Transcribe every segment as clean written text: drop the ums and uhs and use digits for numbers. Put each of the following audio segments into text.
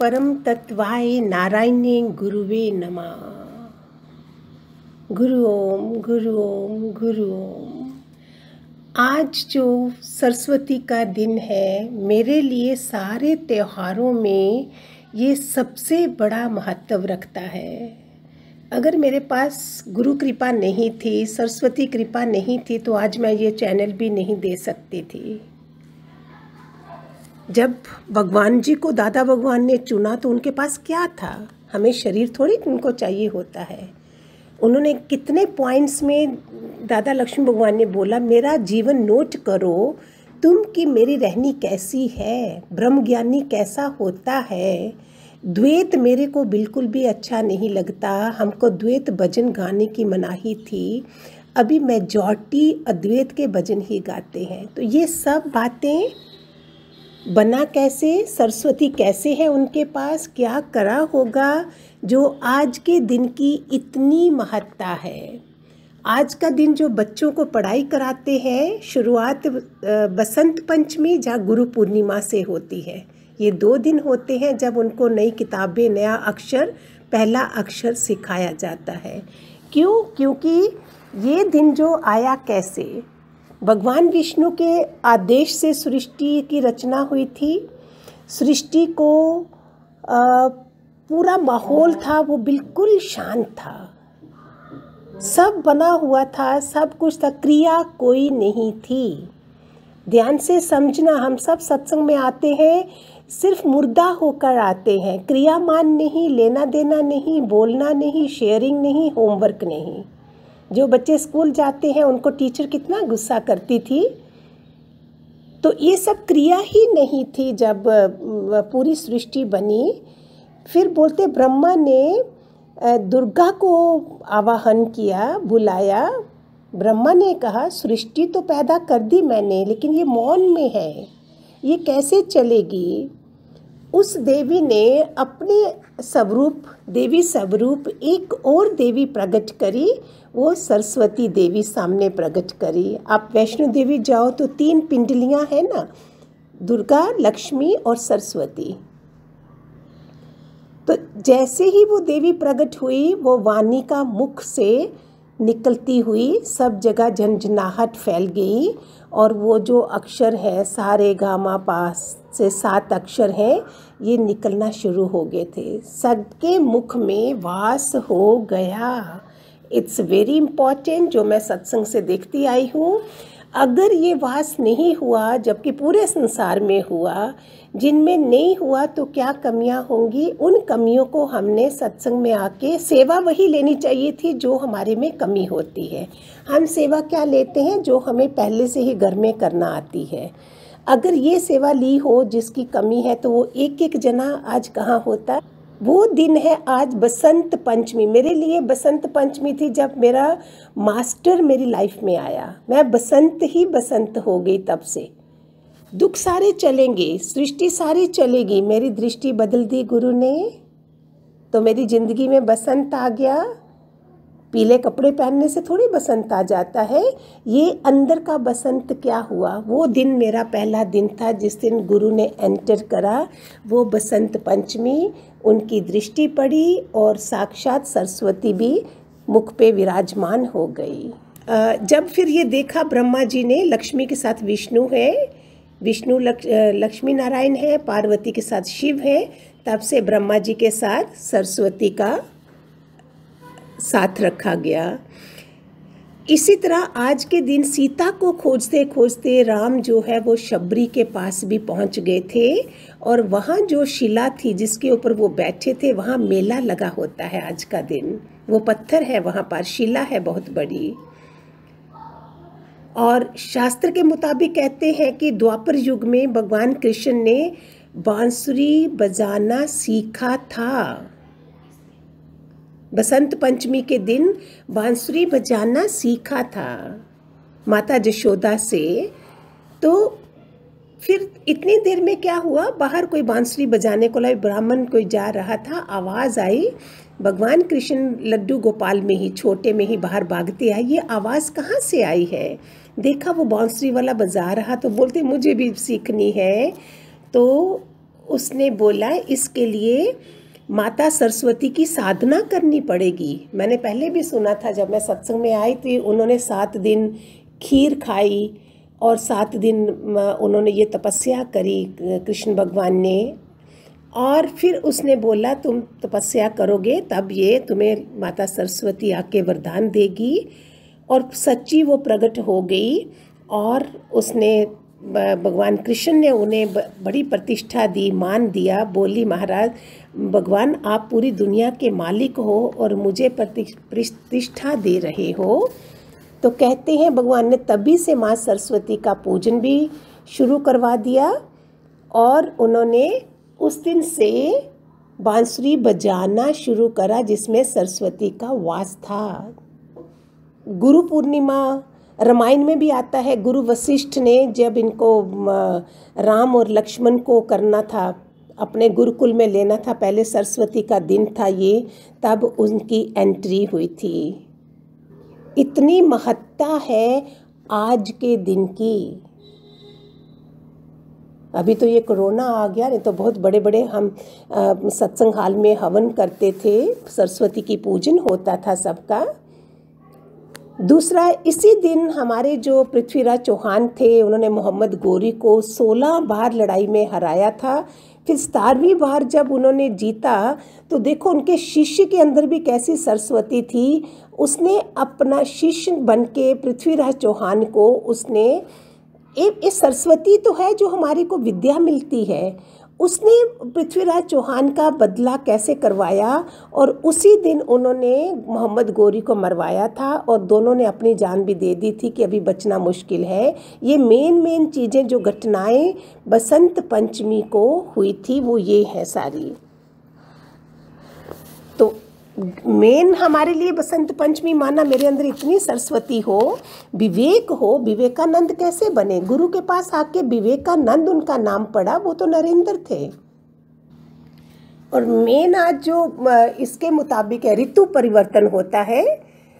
परम तत्वाय नारायणे गुरुवे नमः। गुरु ओम गुरु ओम गुरु ओम। आज जो सरस्वती का दिन है, मेरे लिए सारे त्योहारों में ये सबसे बड़ा महत्व रखता है। अगर मेरे पास गुरु कृपा नहीं थी, सरस्वती कृपा नहीं थी, तो आज मैं ये चैनल भी नहीं दे सकती थी। जब भगवान जी को दादा भगवान ने चुना तो उनके पास क्या था? हमें शरीर थोड़ी उनको चाहिए होता है। उन्होंने कितने पॉइंट्स में दादा लक्ष्मी भगवान ने बोला, मेरा जीवन नोट करो तुम कि मेरी रहनी कैसी है, ब्रह्म ज्ञानी कैसा होता है। द्वैत मेरे को बिल्कुल भी अच्छा नहीं लगता, हमको द्वैत भजन गाने की मनाही थी। अभी मेजॉरिटी अद्वैत के भजन ही गाते हैं। तो ये सब बातें बना कैसे, सरस्वती कैसे है उनके पास, क्या करा होगा जो आज के दिन की इतनी महत्ता है। आज का दिन जो बच्चों को पढ़ाई कराते हैं, शुरुआत बसंत पंचमी या गुरु पूर्णिमा से होती है। ये 2 दिन होते हैं जब उनको नई किताबें, नया अक्षर, पहला अक्षर सिखाया जाता है। क्यों? क्योंकि ये दिन जो आया कैसे, भगवान विष्णु के आदेश से सृष्टि की रचना हुई थी। सृष्टि को पूरा माहौल था वो बिल्कुल शांत था, सब बना हुआ था, सब कुछ था, क्रिया कोई नहीं थी। ध्यान से समझना, हम सब सत्संग में आते हैं, सिर्फ मुर्दा होकर आते हैं। क्रियामान नहीं, लेना देना नहीं, बोलना नहीं, शेयरिंग नहीं, होमवर्क नहीं। जो बच्चे स्कूल जाते हैं उनको टीचर कितना गुस्सा करती थी। तो ये सब क्रिया ही नहीं थी जब पूरी सृष्टि बनी। फिर बोलते ब्रह्मा ने दुर्गा को आवाहन किया, बुलाया। ब्रह्मा ने कहा सृष्टि तो पैदा कर दी मैंने, लेकिन ये मौन में है, ये कैसे चलेगी। उस देवी ने अपने स्वरूप, देवी स्वरूप एक और देवी प्रकट करी, वो सरस्वती देवी सामने प्रकट करी। आप वैष्णो देवी जाओ तो 3 पिंडलियां हैं ना, दुर्गा, लक्ष्मी और सरस्वती। तो जैसे ही वो देवी प्रकट हुई, वो वाणी का मुख से निकलती हुई सब जगह झंझनाहट फैल गई। और वो जो अक्षर है, सारे गामा पास से 7 अक्षर हैं, ये निकलना शुरू हो गए थे। सबके मुख में वास हो गया। इट्स वेरी इम्पॉर्टेंट, जो मैं सत्संग से देखती आई हूँ। अगर ये वास नहीं हुआ, जबकि पूरे संसार में हुआ, जिनमें नहीं हुआ तो क्या कमियां होंगी। उन कमियों को हमने सत्संग में आके सेवा वही लेनी चाहिए थी जो हमारे में कमी होती है। हम सेवा क्या लेते हैं? जो हमें पहले से ही घर में करना आती है। अगर ये सेवा ली हो जिसकी कमी है, तो वो एक जना आज कहाँ होता। वो दिन है आज बसंत पंचमी। मेरे लिए बसंत पंचमी थी जब मेरा मास्टर मेरी लाइफ में आया। मैं बसंत ही बसंत हो गई तब से। दुख सारे चलेंगे, सृष्टि सारी चलेगी, मेरी दृष्टि बदल दी गुरु ने, तो मेरी ज़िंदगी में बसंत आ गया। पीले कपड़े पहनने से थोड़ी बसंत आ जाता है, ये अंदर का बसंत क्या हुआ। वो दिन मेरा पहला दिन था जिस दिन गुरु ने एंटर करा, वो बसंत पंचमी। उनकी दृष्टि पड़ी और साक्षात सरस्वती भी मुख पे विराजमान हो गई। जब फिर ये देखा ब्रह्मा जी ने, लक्ष्मी के साथ विष्णु है, विष्णु लक्ष्मी नारायण है, पार्वती के साथ शिव है, तब से ब्रह्मा जी के साथ सरस्वती का साथ रखा गया। इसी तरह आज के दिन सीता को खोजते खोजते राम जो है वो शबरी के पास भी पहुंच गए थे। और वहाँ जो शिला थी जिसके ऊपर वो बैठे थे, वहाँ मेला लगा होता है आज का दिन। वो पत्थर है, वहाँ पर शिला है बहुत बड़ी। और शास्त्र के मुताबिक कहते हैं कि द्वापर युग में भगवान कृष्ण ने बांसुरी बजाना सीखा था। बसंत पंचमी के दिन बांसुरी बजाना सीखा था माता जशोदा से। तो फिर इतनी देर में क्या हुआ, बाहर कोई बांसुरी बजाने को लाए, ब्राह्मण कोई जा रहा था, आवाज़ आई। भगवान कृष्ण लड्डू गोपाल में ही, छोटे में ही बाहर भागते आए। ये आवाज़ कहाँ से आई है? देखा वो बांसुरी वाला बजा रहा, तो बोलते मुझे भी सीखनी है। तो उसने बोला इसके लिए माता सरस्वती की साधना करनी पड़ेगी। मैंने पहले भी सुना था, जब मैं सत्संग में आई थी, उन्होंने 7 दिन खीर खाई और 7 दिन उन्होंने ये तपस्या करी कृष्ण भगवान ने। और फिर उसने बोला तुम तपस्या करोगे तब ये तुम्हें माता सरस्वती आके वरदान देगी। और सच्ची वो प्रकट हो गई और उसने भगवान कृष्ण ने उन्हें बड़ी प्रतिष्ठा दी, मान दिया। बोली महाराज भगवान आप पूरी दुनिया के मालिक हो और मुझे प्रतिष्ठा दे रहे हो। तो कहते हैं भगवान ने तभी से माँ सरस्वती का पूजन भी शुरू करवा दिया और उन्होंने उस दिन से बांसुरी बजाना शुरू करा जिसमें सरस्वती का वास था। गुरु पूर्णिमा रामायण में भी आता है। गुरु वशिष्ठ ने जब इनको राम और लक्ष्मण को करना था, अपने गुरुकुल में लेना था, पहले सरस्वती का दिन था ये, तब उनकी एंट्री हुई थी। इतनी महत्ता है आज के दिन की। अभी तो ये कोरोना आ गया, नहीं तो बहुत बड़े बड़े हम सत्संग हाल में हवन करते थे, सरस्वती की पूजन होता था सबका। दूसरा, इसी दिन हमारे जो पृथ्वीराज चौहान थे, उन्होंने मोहम्मद गोरी को 16 बार लड़ाई में हराया था। फिर 17वीं बार जब उन्होंने जीता तो देखो उनके शिष्य के अंदर भी कैसी सरस्वती थी। उसने अपना शिष्य बन के पृथ्वीराज चौहान को उसने एक सरस्वती तो है जो हमारी को विद्या मिलती है, उसने पृथ्वीराज चौहान का बदला कैसे करवाया और उसी दिन उन्होंने मोहम्मद गोरी को मरवाया था और दोनों ने अपनी जान भी दे दी थी कि अभी बचना मुश्किल है। ये मेन चीज़ें जो घटनाएं बसंत पंचमी को हुई थी वो ये है सारी। तो मेन हमारे लिए बसंत पंचमी माना, मेरे अंदर इतनी सरस्वती हो, विवेक हो। विवेकानंद कैसे बने? गुरु के पास आके विवेकानंद उनका नाम पड़ा, वो तो नरेंद्र थे। और मेन आज जो इसके मुताबिक है, ऋतु परिवर्तन होता है,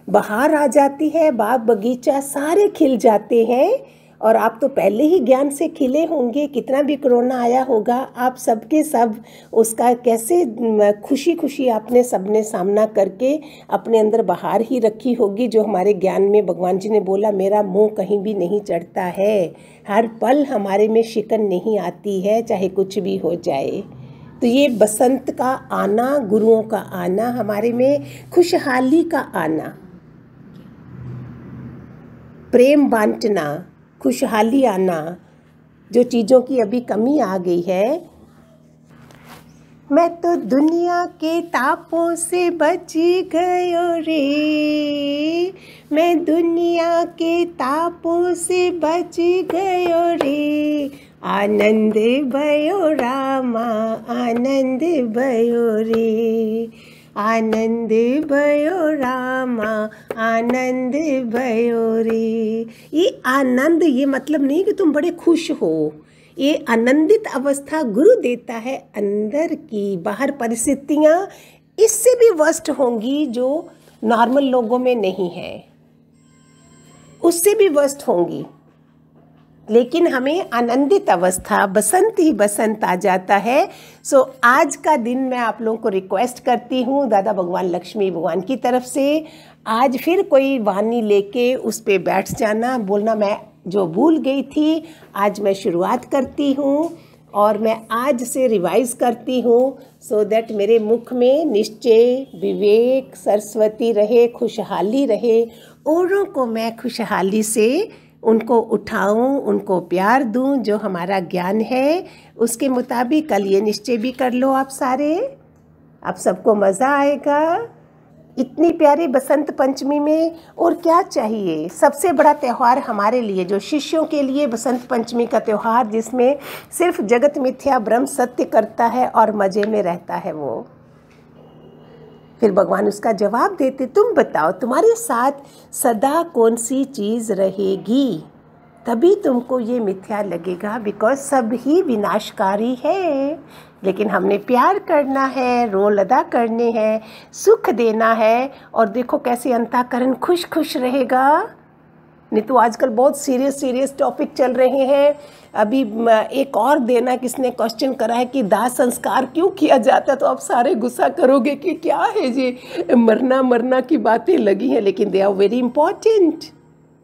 बहार आ जाती है, बाग बगीचा सारे खिल जाते हैं। और आप तो पहले ही ज्ञान से खिले होंगे, कितना भी कोरोना आया होगा, आप सबके सब उसका कैसे खुशी खुशी आपने सबने सामना करके अपने अंदर बहार ही रखी होगी। जो हमारे ज्ञान में भगवान जी ने बोला मेरा मुँह कहीं भी नहीं चढ़ता है, हर पल हमारे में शिकन नहीं आती है, चाहे कुछ भी हो जाए। तो ये बसंत का आना, गुरुओं का आना, हमारे में खुशहाली का आना, प्रेम बांटना, खुशहाली आना, जो चीज़ों की अभी कमी आ गई है। मैं तो दुनिया के तापों से बच गयो रे, मैं दुनिया के तापों से बच गयो रे, आनंद भयो रामा आनंद भयो रे, आनंद भयो रामा आनंद भयो रे। ये आनंद ये मतलब नहीं कि तुम बड़े खुश हो, ये आनंदित अवस्था गुरु देता है अंदर की। बाहर परिस्थितियाँ इससे भी वर्स्ट होंगी जो नॉर्मल लोगों में नहीं है, उससे भी वर्स्ट होंगी, लेकिन हमें आनंदित अवस्था, बसंत ही बसंत आ जाता है। सो आज का दिन मैं आप लोगों को रिक्वेस्ट करती हूँ दादा भगवान लक्ष्मी भगवान की तरफ से, आज फिर कोई वाणी लेके उस पे बैठ जाना, बोलना मैं जो भूल गई थी आज मैं शुरुआत करती हूँ और मैं आज से रिवाइज करती हूँ, सो दैट मेरे मुख में निश्चय, विवेक, सरस्वती रहे, खुशहाली रहे, औरों को मैं खुशहाली से उनको उठाऊं, उनको प्यार दूं। जो हमारा ज्ञान है उसके मुताबिक कल ये निश्चय भी कर लो आप सारे, आप सबको मज़ा आएगा इतनी प्यारी बसंत पंचमी में। और क्या चाहिए, सबसे बड़ा त्यौहार हमारे लिए, जो शिष्यों के लिए बसंत पंचमी का त्यौहार, जिसमें सिर्फ जगत मिथ्या ब्रह्म सत्य करता है और मज़े में रहता है वो। फिर भगवान उसका जवाब देते, तुम बताओ तुम्हारे साथ सदा कौन सी चीज़ रहेगी, तभी तुमको ये मिथ्या लगेगा। बिकॉज सब ही विनाशकारी है, लेकिन हमने प्यार करना है, रोल अदा करने हैं, सुख देना है। और देखो कैसे अंतःकरण खुश खुश रहेगा, नहीं तो आजकल बहुत सीरियस टॉपिक चल रहे हैं। अभी एक और देना किसने क्वेश्चन करा है कि दाह संस्कार क्यों किया जाता है, तो आप सारे गुस्सा करोगे कि क्या है ये मरना की बातें लगी हैं, लेकिन दे आर वेरी इंपॉर्टेंट।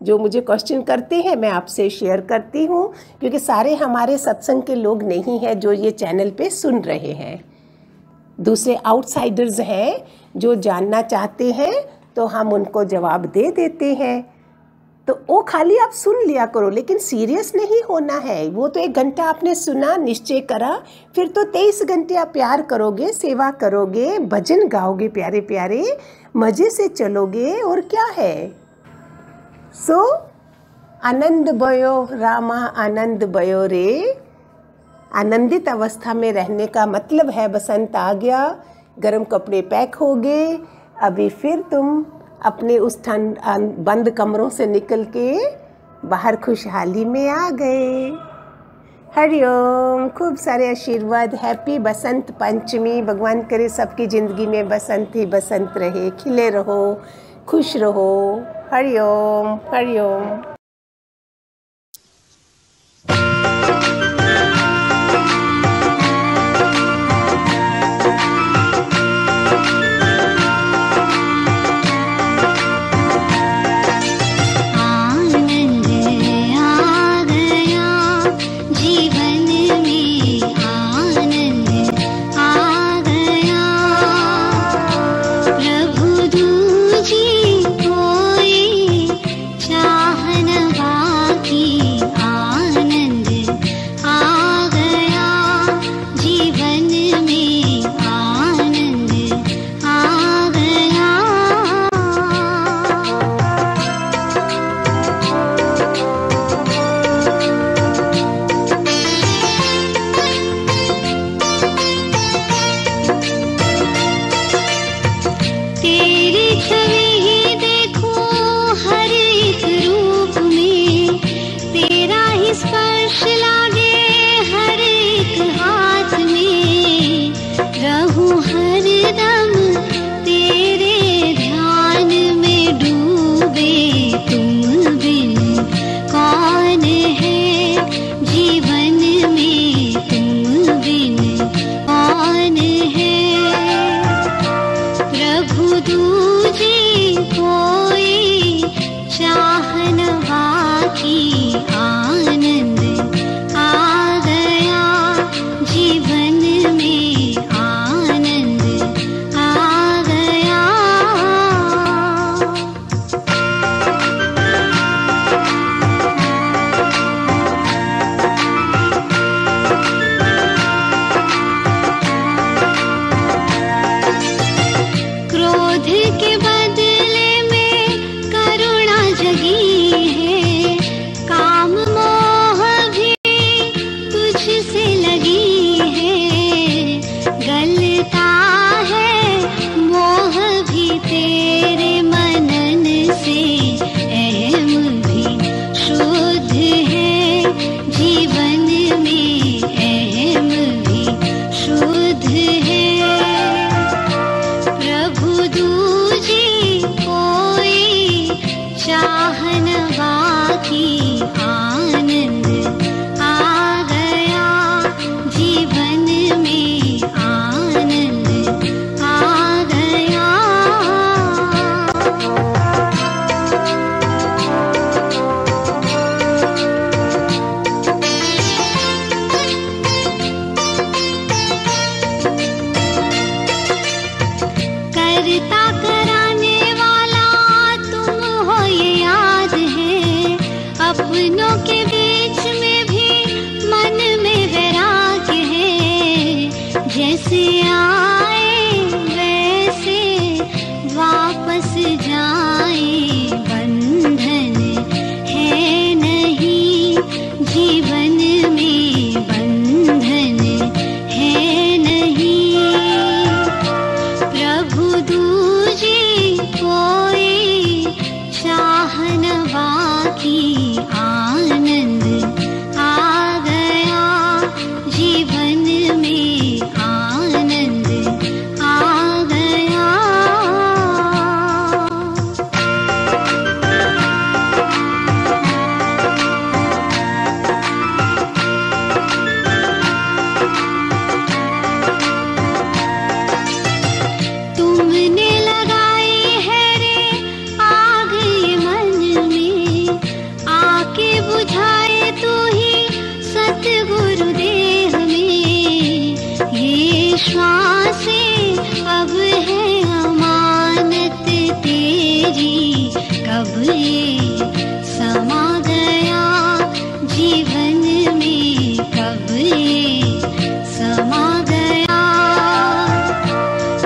जो मुझे क्वेश्चन करते हैं मैं आपसे शेयर करती हूँ, क्योंकि सारे हमारे सत्संग के लोग नहीं हैं जो ये चैनल पे सुन रहे हैं। दूसरे आउटसाइडर्स हैं जो जानना चाहते हैं, तो हम उनको जवाब दे देते हैं। तो वो खाली आप सुन लिया करो, लेकिन सीरियस नहीं होना है। वो तो 1 घंटा आपने सुना, निश्चय करा, फिर तो 23 घंटे आप प्यार करोगे, सेवा करोगे, भजन गाओगे प्यारे प्यारे, मज़े से चलोगे, और क्या है। सो आनंद भयो रामा आनंद भयो रे। आनंदित अवस्था में रहने का मतलब है बसंत आ गया, गर्म कपड़े पैक हो गए, अभी फिर तुम अपने उस ठंड बंद कमरों से निकल के बाहर खुशहाली में आ गए। हरिओम, खूब सारे आशीर्वाद। हैप्पी बसंत पंचमी। भगवान करे सबकी ज़िंदगी में बसंत ही बसंत रहे, खिले रहो, खुश रहो। हरिओम हरिओम। जीवन में आनंद विश्वास अब है अमानत तेरी, कब ये समा गया जीवन में, कब ये समा गया।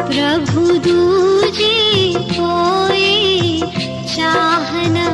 प्रभु दूजी कोई चाह न